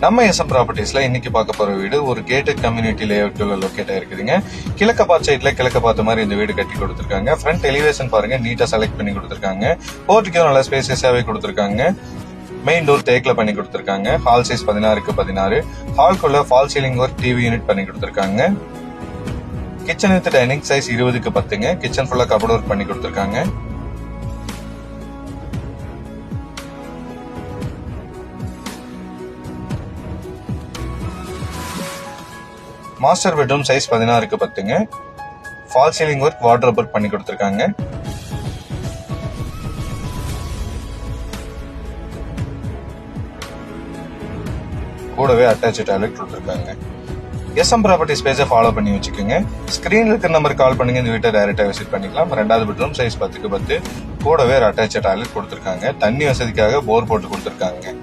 நம்ம எஸ்எம் ப்ராப்பர்ட்டிஸ்ல இன்னைக்கு பார்க்க போற வீடு ஒரு கேட்டட் கம்யூனிட்டி லேஅவுட்ல லொகேட் ஆயிருக்குதுங்க. கிழக்க பார்த்த சைட்ல கிழக்க பார்த்த மாதிரி இந்த வீடு கட்டி கொடுத்திருக்காங்க. ஃப்ரண்ட் எலிவேஷன் பாருங்க, நீட்டா செலக்ட் பண்ணி கொடுத்திருக்காங்க. போர்ட்டிக்கோ நல்லா ஸ்பேசியஸாவே கொடுத்திருக்காங்க. மெயின் டோர் தேக்ல பண்ணி கொடுத்திருக்காங்க. Hall size 16x16. ஹால்குள்ள fall ceiling work, TV unit பண்ணி கொடுத்திருக்காங்க. Kitchen with dining size 20x10. Kitchen ஃபுல்லா கபோர்ட் ஒர்க் பண்ணி கொடுத்திருக்காங்க. Master bedroom size 16x10. Fall ceiling work, wardrobe work பண்ணி கொடுத்திருக்காங்க. கூடவே அட்டாச் டாய்லெட் கொடுத்திருக்காங்க. எஸ்எம் ப்ராப்பர்ட்டிஸ் பேஜை ஃபாலோ பண்ணி வச்சுக்கோங்க. ஸ்கிரீன்ல இருக்கிற நம்பர் கால் பண்ணுங்க, இந்த வீட்டை டைரக்டா விசிட் பண்ணிக்கலாம். 2வது பெட்ரூம் சைஸ் 10x10. கூடவே அட்டாச் டாய்லெட் கொடுத்திருக்காங்க. தண்ணி வசதிக்காக போர் போட்டு கொடுத்திருக்காங்க.